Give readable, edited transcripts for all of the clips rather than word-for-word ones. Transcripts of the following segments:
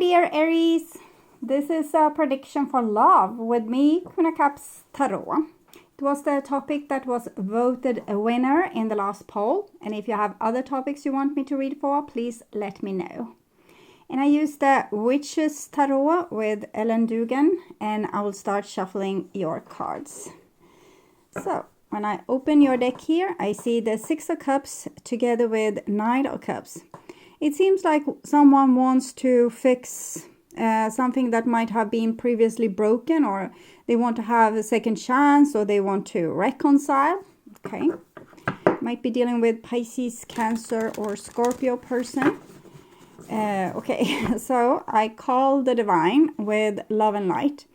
dear Aries. This is a prediction for love with me, GYPSY Tarot. It was the topic that was voted a winner in the last poll. And if you have other topics you want me to read for, please let me know. And I used the Witches Tarot with Ellen Dugan, and I will start shuffling your cards. So, when I open your deck here, I see the Six of Cups together with Nine of Cups. It seems like someone wants to fix something that might have been previously broken, or they want to have a second chance, or they want to reconcile. Okay. Might be dealing with Pisces, Cancer, or Scorpio person. Okay, so I call the Divine with Love and Light.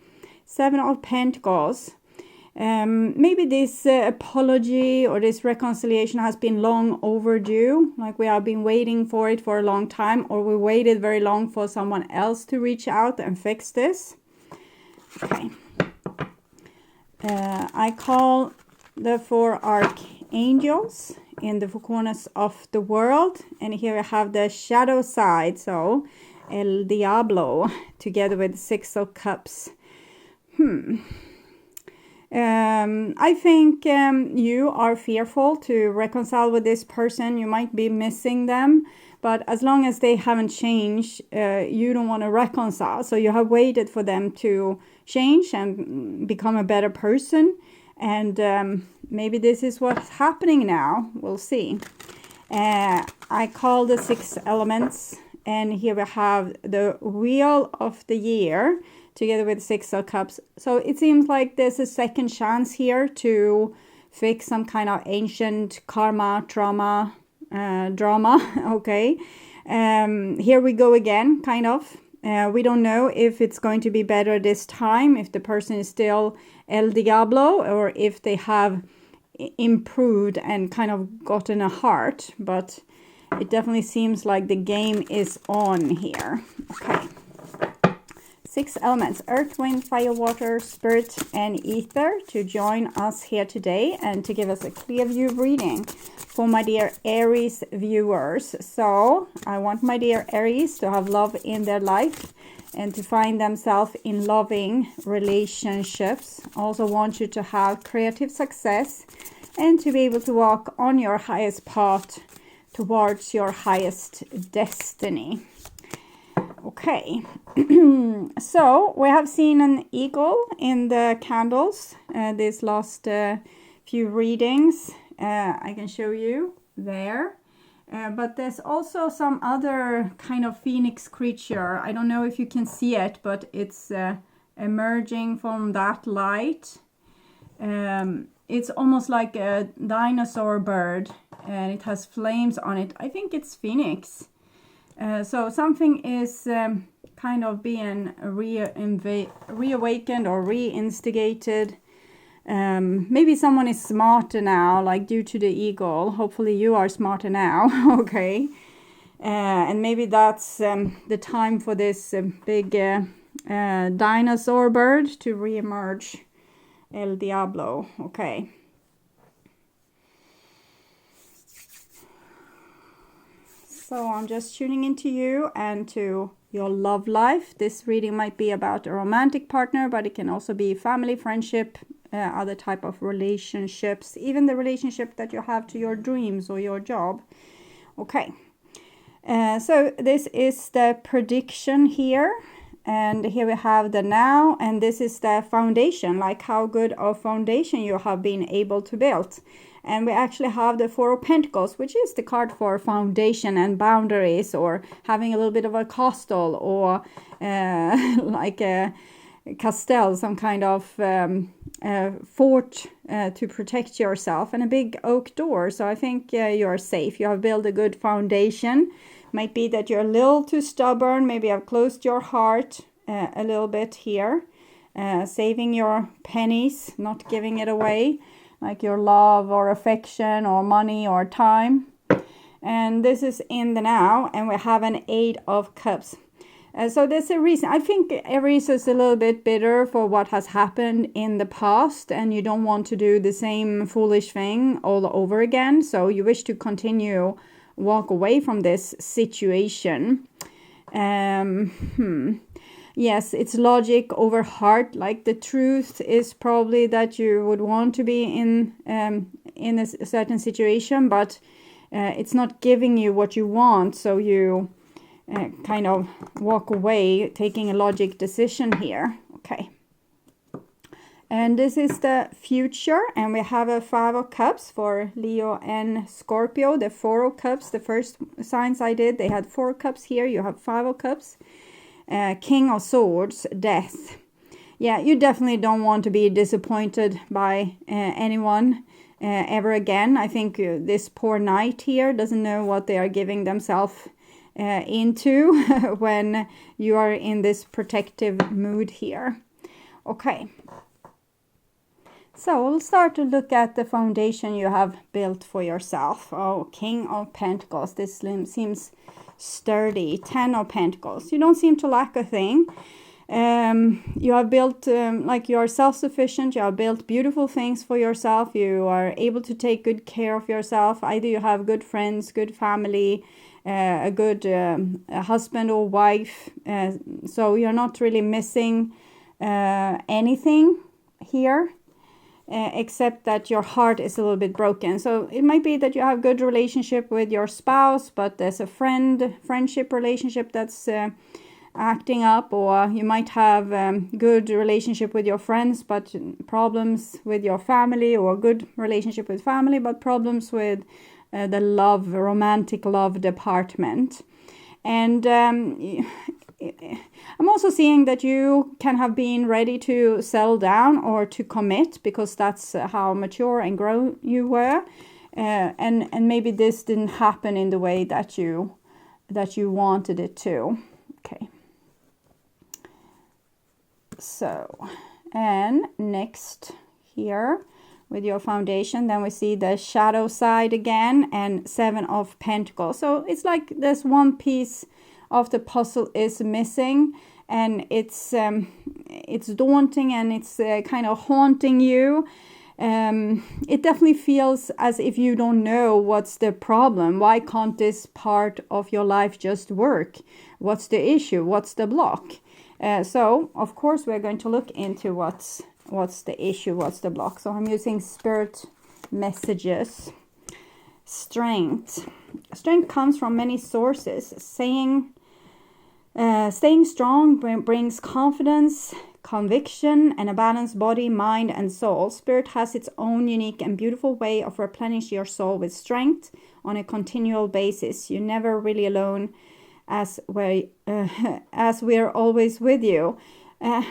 Seven of Pentacles. Maybe this apology or this reconciliation has been long overdue, like we have been waiting for it for a long time, or we waited very long for someone else to reach out and fix this. Okay. I call the Four Archangels in the four corners of the world, and here I have the shadow side, so El Diablo together with Six of Cups. I think you are fearful to reconcile with this person. You might be missing them, but as long as they haven't changed, you don't want to reconcile. So you have waited for them to change and become a better person. And maybe this is what's happening now. We'll see. I call the Six Elements, and here we have the Wheel of the Year together with Six of Cups. So it seems like there's a second chance here to fix some kind of ancient karma, trauma, drama. Okay. Here we go again, kind of. We don't know if it's going to be better this time, if the person is still El Diablo, or if they have improved and kind of gotten a heart. But it definitely seems like the game is on here. Okay. Six elements, earth, wind, fire, water, spirit, and ether, to join us here today and to give us a clear view reading for my dear Aries viewers. So I want my dear Aries to have love in their life and to find themselves in loving relationships. Also want you to have creative success and to be able to walk on your highest path towards your highest destiny. Okay, so we have seen an eagle in the candles this last few readings. I can show you there. But there's also some other kind of phoenix creature. I don't know if you can see it, but it's emerging from that light. It's almost like a dinosaur bird, and it has flames on it. I think it's phoenix. So something is kind of being reawakened or reinstigated. Maybe someone is smarter now, like due to the eagle. Hopefully you are smarter now, okay? And maybe that's the time for this big dinosaur bird to reemerge. El Diablo, okay. So I'm just tuning into you and to your love life. This reading might be about a romantic partner, but it can also be family, friendship, other type of relationships, even the relationship that you have to your dreams or your job. Okay. So this is the prediction here. And here we have the now, and this is the foundation, like how good of foundation you have been able to build. And we actually have the Four of Pentacles, which is the card for foundation and boundaries, or having a little bit of a castle, or like a castle, some kind of fort to protect yourself, and a big oak door. So I think you're safe. You have built a good foundation. Might be that you're a little too stubborn. Maybe I've closed your heart a little bit here. Saving your pennies, not giving it away, like your love or affection or money or time. And this is in the now, and we have an Eight of Cups. So there's a reason. I think Aries is a little bit bitter for what has happened in the past, and you don't want to do the same foolish thing all over again. So you wish to continue walk away from this situation. Yes, it's logic over heart. Like the truth is probably that you would want to be in a certain situation, but it's not giving you what you want, so you kind of walk away, taking a logic decision here. Okay. And this is the future, and we have a 5 of Cups for Leo and Scorpio. The 4 of Cups, the first signs I did, they had 4 cups here. You have 5 of Cups. King of Swords, death. Yeah, you definitely don't want to be disappointed by anyone ever again. I think this poor knight here doesn't know what they are giving themselves into when you are in this protective mood here. Okay. So we'll start to look at the foundation you have built for yourself. Oh, King of Pentacles. This seems sturdy. 10 of Pentacles. You don't seem to lack a thing. You have built, like you are self-sufficient. You have built beautiful things for yourself. You are able to take good care of yourself. Either you have good friends, good family, a good husband or wife. So you're not really missing anything here. Except that your heart is a little bit broken. So it might be that you have good relationship with your spouse, but there's a friendship relationship that's acting up, or you might have good relationship with your friends, but problems with your family, or good relationship with family, but problems with the romantic love department. And I'm also seeing that you can have been ready to settle down or to commit, because that's how mature and grown you were. And maybe this didn't happen in the way that you wanted it to. Okay. So, and next here with your foundation, then we see the shadow side again, and 7 of Pentacles. So it's like there's one piece of the puzzle is missing, and it's daunting, and it's kind of haunting you. It definitely feels as if you don't know what's the problem. Why can't this part of your life just work? What's the issue? What's the block? So of course we're going to look into what's the issue, what's the block. So I'm using spirit messages. Strength comes from many sources. Staying strong brings confidence, conviction, and a balanced body, mind, and soul. Spirit has its own unique and beautiful way of replenishing your soul with strength on a continual basis. You're never really alone, as we're always with you. But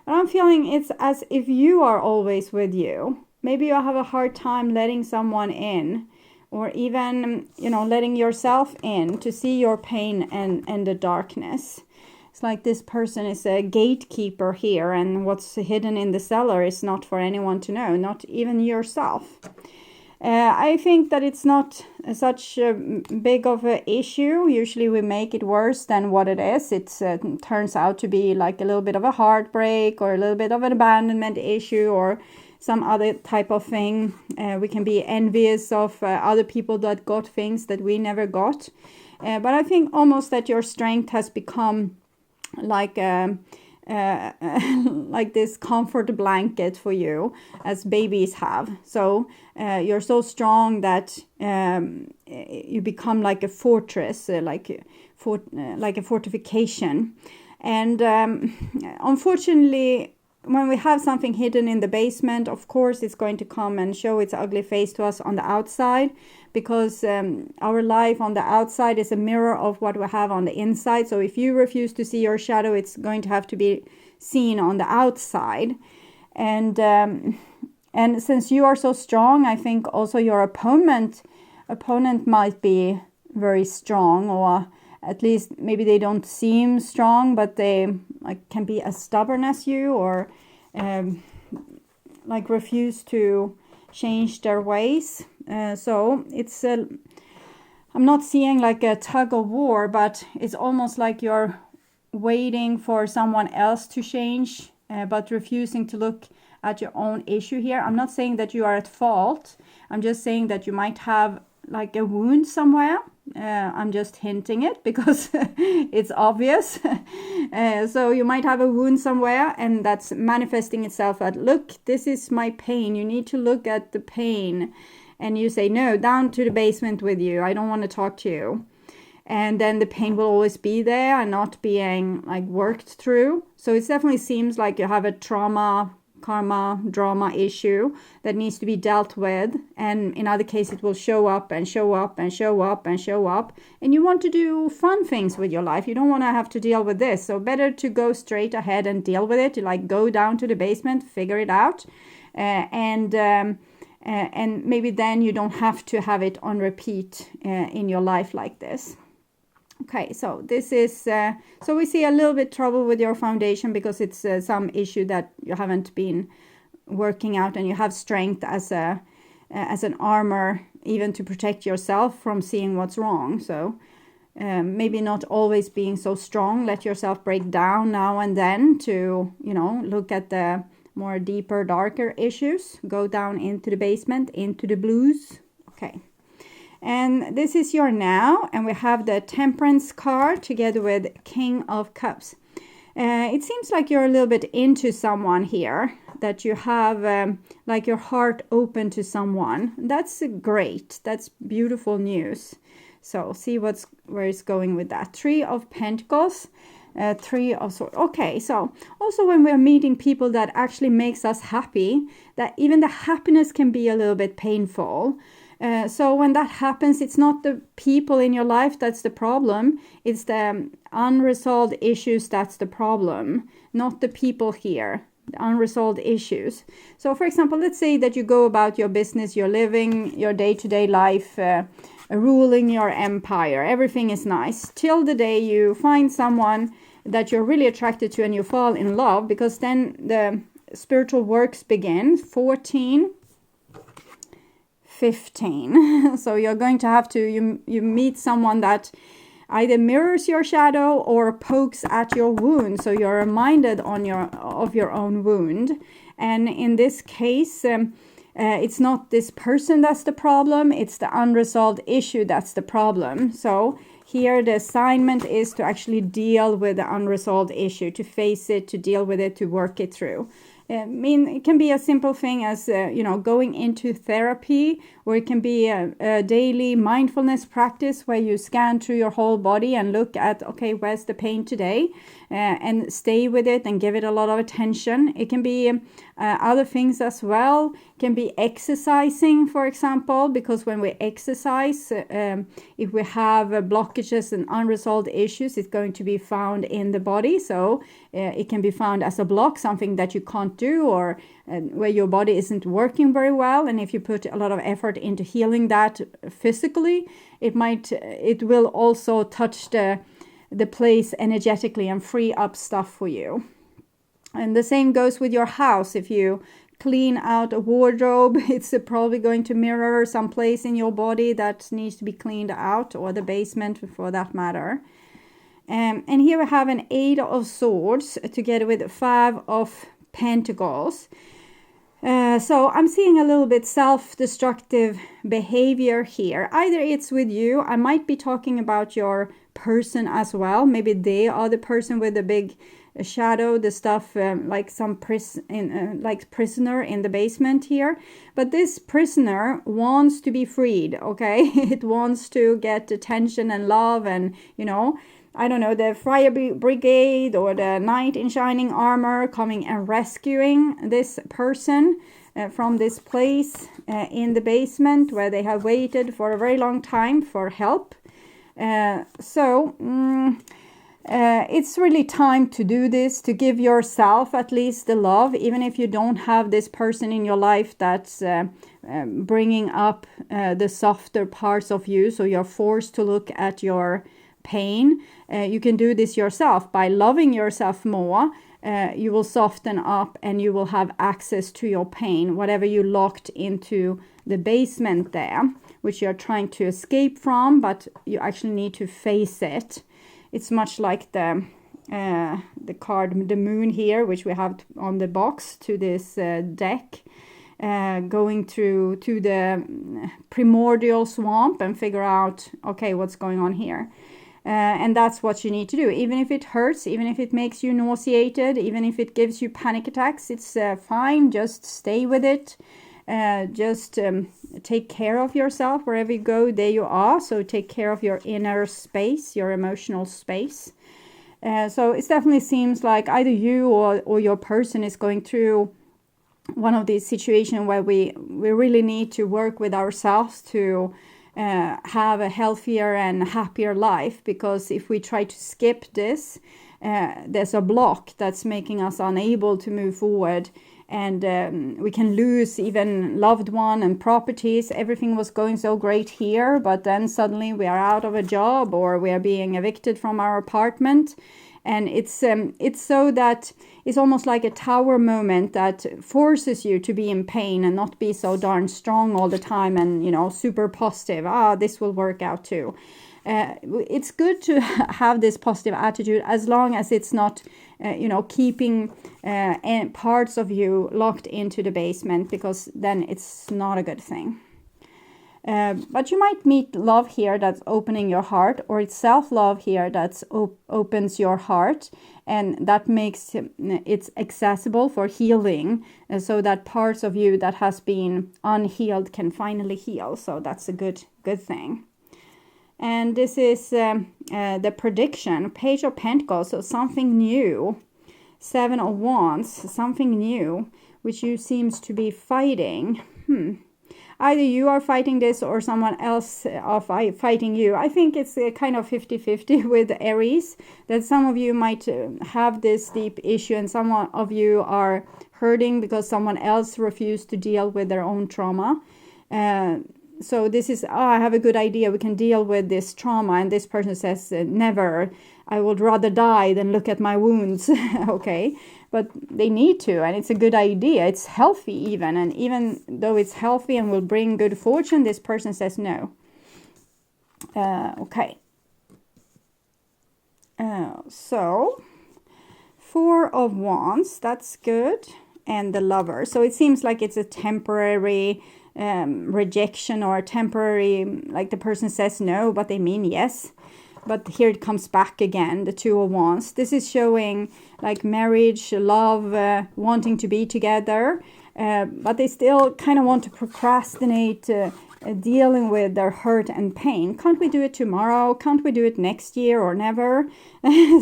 I'm feeling it's as if you are always with you. Maybe you have a hard time letting someone in, or even, letting yourself in to see your pain and the darkness. It's like this person is a gatekeeper here, and what's hidden in the cellar is not for anyone to know, not even yourself. I think that it's not such a big of an issue. Usually we make it worse than what it is. It turns out to be like a little bit of a heartbreak, or a little bit of an abandonment issue, or some other type of thing. We can be envious of other people that got things that we never got. But I think almost that your strength has become like like this comfort blanket for you, as babies have. So you're so strong that you become like a fortress, like a fortification. And unfortunately, when we have something hidden in the basement, of course it's going to come and show its ugly face to us on the outside, because our life on the outside is a mirror of what we have on the inside. So if you refuse to see your shadow, it's going to have to be seen on the outside. And since you are so strong, I think also your opponent might be very strong, or at least maybe they don't seem strong, but they can be as stubborn as you, or refuse to change their ways. So it's I'm not seeing like a tug of war, but it's almost like you're waiting for someone else to change, but refusing to look at your own issue here. I'm not saying that you are at fault. I'm just saying that you might have like a wound somewhere. I'm just hinting it because it's obvious. So you might have a wound somewhere, and that's manifesting itself at, look, this is my pain. You need to look at the pain. And you say, no, down to the basement with you. I don't want to talk to you. And then the pain will always be there and not being like worked through. So it definitely seems like you have a trauma, karma, drama issue that needs to be dealt with. And in other cases, it will show up and show up and show up and show up. And you want to do fun things with your life. You don't want to have to deal with this. So better to go straight ahead and deal with it. To like go down to the basement, figure it out. And maybe then you don't have to have it on repeat in your life like this. Okay, so this is, so we see a little bit trouble with your foundation because it's some issue that you haven't been working out, and you have strength as an armor even to protect yourself from seeing what's wrong. So maybe not always being so strong. Let yourself break down now and then to, you know, look at the more deeper, darker issues. Go down into the basement, into the blues. Okay. And this is your now, and we have the Temperance card together with King of Cups. It seems like you're a little bit into someone here, that you have like your heart open to someone. That's great. That's beautiful news. So see where it's going with that. 3 of Pentacles, 3 of Swords. Okay, so also when we're meeting people that actually makes us happy, that even the happiness can be a little bit painful. So when that happens, it's not the people in your life that's the problem. It's the unresolved issues that's the problem, not the people here. The unresolved issues. So for example, let's say that you go about your business, you're living your day-to-day life, ruling your empire. Everything is nice till the day you find someone that you're really attracted to and you fall in love, because then the spiritual works begin. 14, 15. So you're going to have to, you meet someone that either mirrors your shadow or pokes at your wound. So you're reminded of your own wound. And in this case, it's not this person that's the problem. It's the unresolved issue that's the problem. So here the assignment is to actually deal with the unresolved issue, to face it, to deal with it, to work it through. I mean, it can be a simple thing as, going into therapy, or it can be a daily mindfulness practice where you scan through your whole body and look at, okay, where's the pain today? And stay with it and give it a lot of attention. It can be other things as well. It can be exercising, for example, because when we exercise, if we have blockages and unresolved issues, it's going to be found in the body. So it can be found as a block, something that you can't do, or where your body isn't working very well. And if you put a lot of effort into healing that physically, it will also touch the place energetically and free up stuff for you. And the same goes with your house. If you clean out a wardrobe, it's probably going to mirror some place in your body that needs to be cleaned out, or the basement for that matter. And here we have an 8 of Swords together with 5 of Pentacles. So I'm seeing a little bit self-destructive behavior here. Either it's with you, I might be talking about your person as well. Maybe they are the person with the big shadow, the stuff like some prisoner in the basement here. But this prisoner wants to be freed, okay? It wants to get attention and love and, I don't know, the fire brigade or the knight in shining armor coming and rescuing this person from this place in the basement where they have waited for a very long time for help. It's really time to do this, to give yourself at least the love, even if you don't have this person in your life that's bringing up the softer parts of you. So you're forced to look at your pain. You can do this yourself by loving yourself more. You will soften up and you will have access to your pain, whatever you locked into the basement there, which you're trying to escape from, but you actually need to face it. It's much like the card, the moon here, which we have on the box to this deck. going through to the primordial swamp and figure out, okay, what's going on here. And that's what you need to do. Even if it hurts, even if it makes you nauseated, even if it gives you panic attacks, it's fine. Just stay with it. Just take care of yourself wherever you go. There you are. So take care of your inner space, your emotional space. So it definitely seems like either you or your person is going through one of these situations where we really need to work with ourselves to have a healthier and happier life. Because if we try to skip this, there's a block that's making us unable to move forward. And we can lose even loved one and properties. Everything was going so great here, but then suddenly we are out of a job or we are being evicted from our apartment. And it's so that it's almost like a tower moment that forces you to be in pain and not be so darn strong all the time and, super positive. This will work out too. It's good to have this positive attitude as long as it's not, keeping parts of you locked into the basement, because then it's not a good thing. But you might meet love here that's opening your heart, or it's self-love here that's opens your heart, and that makes it accessible for healing, so that parts of you that has been unhealed can finally heal. So that's a good thing. And this is the prediction, Page of Pentacles, so something new. 7 of Wands, something new, which you seems to be fighting. Either you are fighting this or someone else are fighting you. I think it's a kind of 50-50 with Aries, that some of you might have this deep issue and some of you are hurting because someone else refused to deal with their own trauma. So this is, I have a good idea, we can deal with this trauma. And this person says, never, I would rather die than look at my wounds. Okay, but they need to, and it's a good idea. It's healthy even. And even though it's healthy and will bring good fortune, this person says no. Okay. So, 4 of Wands, that's good. And the Lover. So it seems like it's a temporary rejection, or temporary, like the person says no, but they mean yes. But here it comes back again, the 2 of Wands. This is showing like marriage, love, wanting to be together. But they still kind of want to procrastinate dealing with their hurt and pain. Can't we do it tomorrow? Can't we do it next year or never?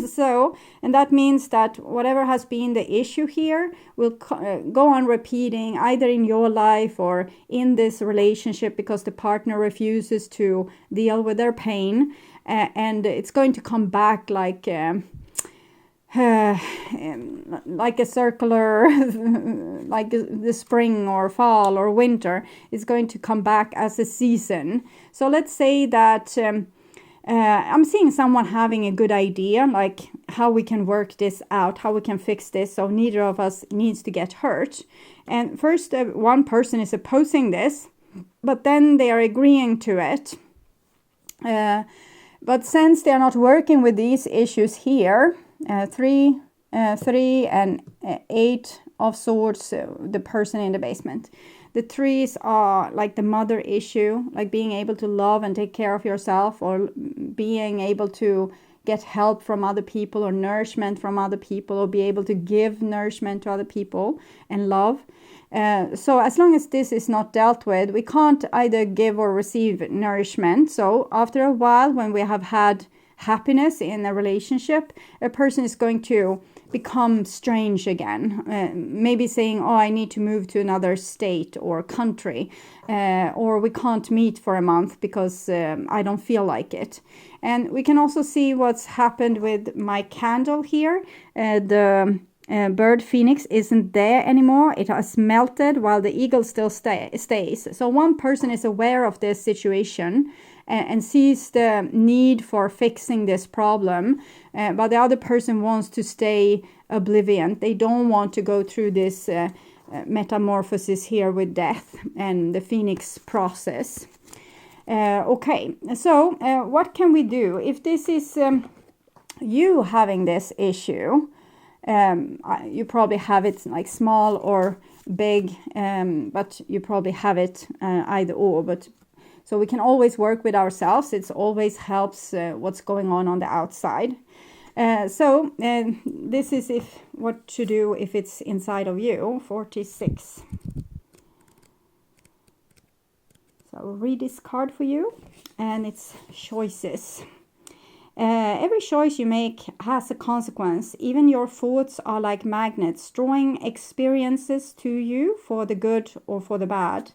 So, and that means that whatever has been the issue here will go on repeating either in your life or in this relationship, because the partner refuses to deal with their pain. And it's going to come back like a circular, like the spring or fall or winter is going to come back as a season. So let's say that I'm seeing someone having a good idea, like how we can work this out, how we can fix this so neither of us needs to get hurt. And first one person is opposing this, but then they are agreeing to it. But since they are not working with these issues here, 3 and 8 of Swords, the person in the basement. The 3s are like the mother issue, like being able to love and take care of yourself, or being able to get help from other people or nourishment from other people, or be able to give nourishment to other people and love. So as long as this is not dealt with, we can't either give or receive nourishment. So after a while, when we have had happiness in a relationship, a person is going to become strange again. Maybe saying, oh, I need to move to another state or country, or we can't meet for a month because I don't feel like it. And we can also see what's happened with my candle here. The bird phoenix isn't there anymore. It has melted while the eagle still stays. So one person is aware of this situation and sees the need for fixing this problem, but the other person wants to stay oblivion. They don't want to go through this metamorphosis here with death and the phoenix process. Okay, so what can we do if this is you having this issue? You probably have it like small or big, but you probably have it either or. But so we can always work with ourselves. It always helps what's going on the outside. So this is what to do if it's inside of you. 46. So I'll read this card for you, and it's choices. Every choice you make has a consequence. Even your thoughts are like magnets, drawing experiences to you for the good or for the bad.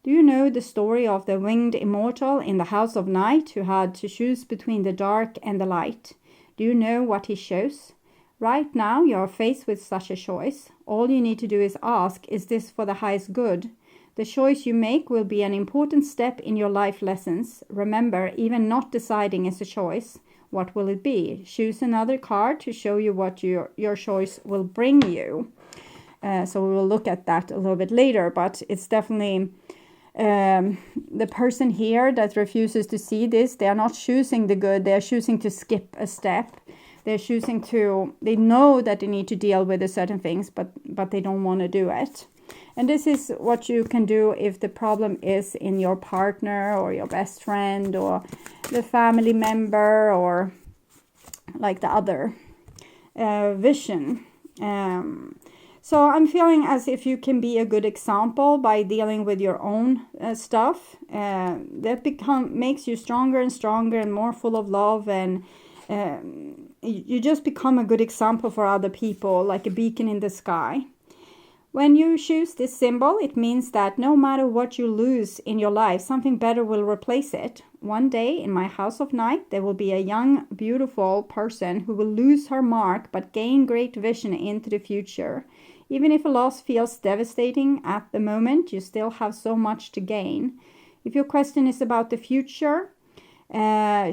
Do you know the story of the winged immortal in the House of Night who had to choose between the dark and the light? Do you know what he chose? Right now you are faced with such a choice. All you need to do is ask, is this for the highest good? The choice you make will be an important step in your life lessons. Remember, even not deciding is a choice. What will it be? Choose another card to show you what your choice will bring you. So we will look at that a little bit later, but it's definitely the person here that refuses to see this. They are not choosing the good. They are choosing to skip a step. They're choosing to, they know that they need to deal with certain things, but they don't want to do it. And this is what you can do if the problem is in your partner or your best friend or the family member or like the other vision. So I'm feeling as if you can be a good example by dealing with your own stuff. That makes you stronger and stronger and more full of love, and you just become a good example for other people, like a beacon in the sky. When you choose this symbol, it means that no matter what you lose in your life, something better will replace it. One day in my House of Night, there will be a young, beautiful person who will lose her mark but gain great vision into the future. Even if a loss feels devastating at the moment, you still have so much to gain. If your question is about the future,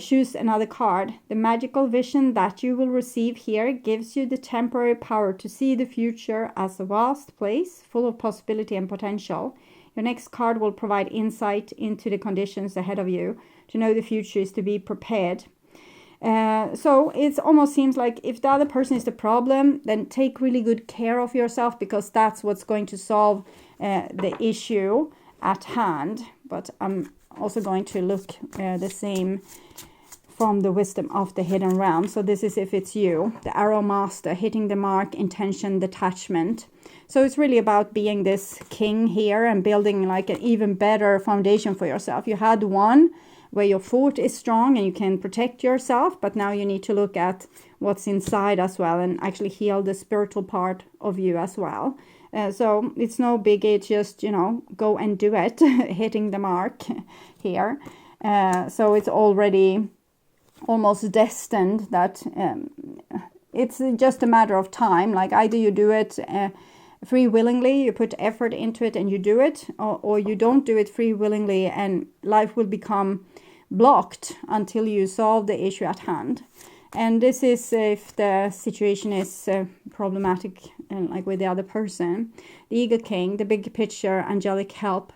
choose another card. The magical vision that you will receive here gives you the temporary power to see the future as a vast place full of possibility and potential. Your next card will provide insight into the conditions ahead of you. To know the future is to be prepared. So it almost seems like if the other person is the problem, then take really good care of yourself, because that's what's going to solve the issue at hand. But I'm also going to look the same from the wisdom of the hidden realm. So this is if it's you, the arrow master, hitting the mark, intention, detachment. So it's really about being this king here and building like an even better foundation for yourself. You had one where your thought is strong and you can protect yourself, but now you need to look at what's inside as well and actually heal the spiritual part of you as well. So it's no biggie, it's just, go and do it, hitting the mark here. So it's already almost destined that it's just a matter of time. Like either you do it free willingly, you put effort into it and you do it, or you don't do it free willingly and life will become blocked until you solve the issue at hand. And this is if the situation is problematic, like with the other person. The Eagle King, the big picture, angelic help.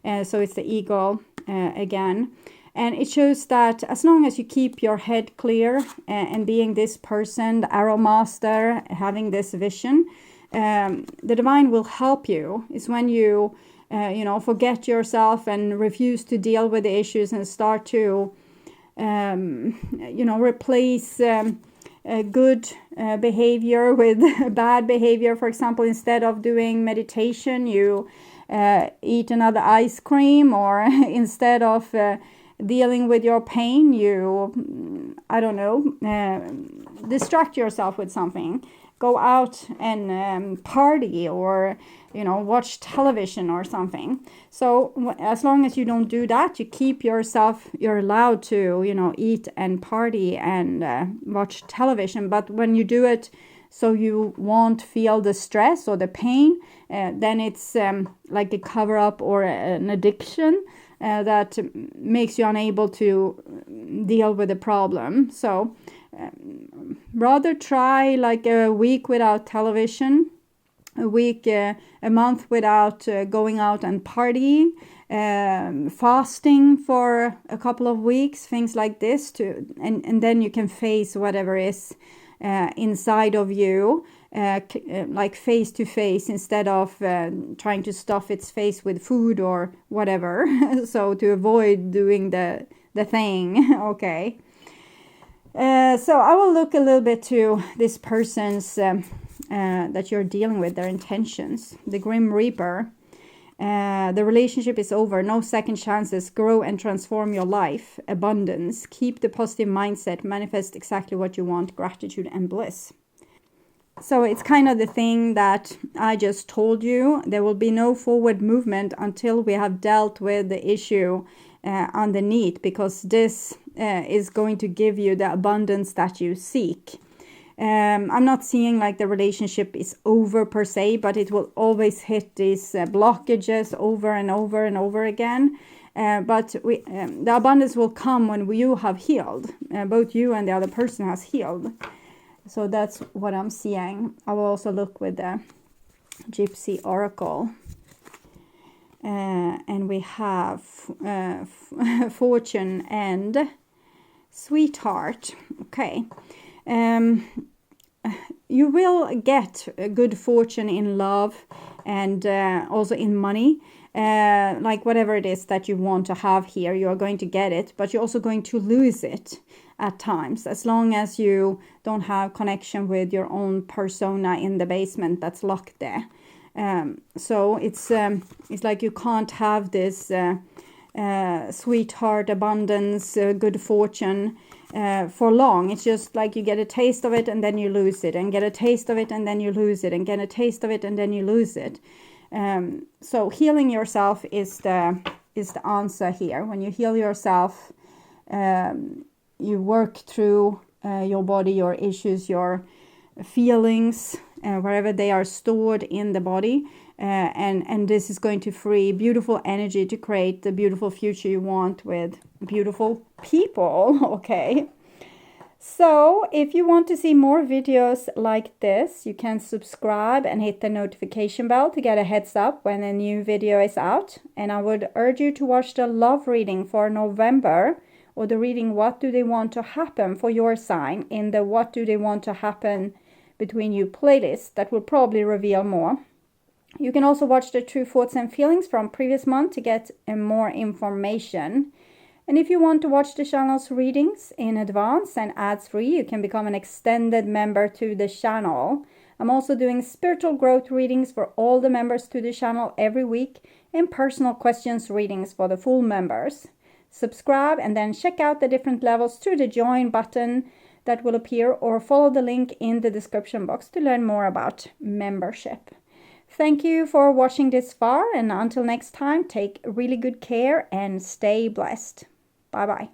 So it's the eagle again. And it shows that as long as you keep your head clear and being this person, the arrow master, having this vision, the divine will help you. It's when you, forget yourself and refuse to deal with the issues and start to replace good behavior with bad behavior. For example, instead of doing meditation, you eat another ice cream, or instead of dealing with your pain, you, distract yourself with something. Go out and party, or watch television or something. So as long as you don't do that, you keep yourself, you're allowed to eat and party and watch television. But when you do it so you won't feel the stress or the pain, then it's like a cover up or an addiction that makes you unable to deal with the problem. So rather try like a week without television, a month without going out and partying, fasting for a couple of weeks, things like this, and then you can face whatever is inside of you. like face to face instead of trying to stuff its face with food or whatever. So to avoid doing the thing. Okay. So I will look a little bit to this person's that you're dealing with, their intentions. The Grim Reaper. The relationship is over. No second chances. Grow and transform your life. Abundance. Keep the positive mindset. Manifest exactly what you want. Gratitude and bliss. So it's kind of the thing that I just told you. There will be no forward movement until we have dealt with the issue underneath, because this is going to give you the abundance that you seek. I'm not seeing like the relationship is over per se, but it will always hit these blockages over and over and over again. But the abundance will come when you have healed. Both you and the other person has healed. So that's what I'm seeing. I will also look with the GYPSY Oracle. And we have Fortune and Sweetheart. Okay. You will get good fortune in love and also in money. Like whatever it is that you want to have here, you are going to get it, but you're also going to lose it at times, as long as you don't have connection with your own persona in the basement that's locked there. So it's like you can't have this sweetheart, abundance, good fortune for long. It's just like you get a taste of it and then you lose it, and get a taste of it and then you lose it, and get a taste of it and then you lose it. So healing yourself is the answer here. When you heal yourself, you work through your body, your issues, your feelings, wherever they are stored in the body, and this is going to free beautiful energy to create the beautiful future you want with beautiful people. Okay, so if you want to see more videos like this, you can subscribe and hit the notification bell to get a heads up when a new video is out. And I would urge you to watch the love reading for November, or the reading What Do They Want to Happen for your sign, in the What Do They Want to Happen Between You playlist. That will probably reveal more. You can also watch the True Thoughts and Feelings from previous month to get more information. And if you want to watch the channel's readings in advance and ads-free, you can become an extended member to the channel. I'm also doing spiritual growth readings for all the members to the channel every week, and personal questions readings for the full members. Subscribe and then check out the different levels through the join button that will appear, or follow the link in the description box to learn more about membership. Thank you for watching this far, and until next time, take really good care and stay blessed. Bye bye.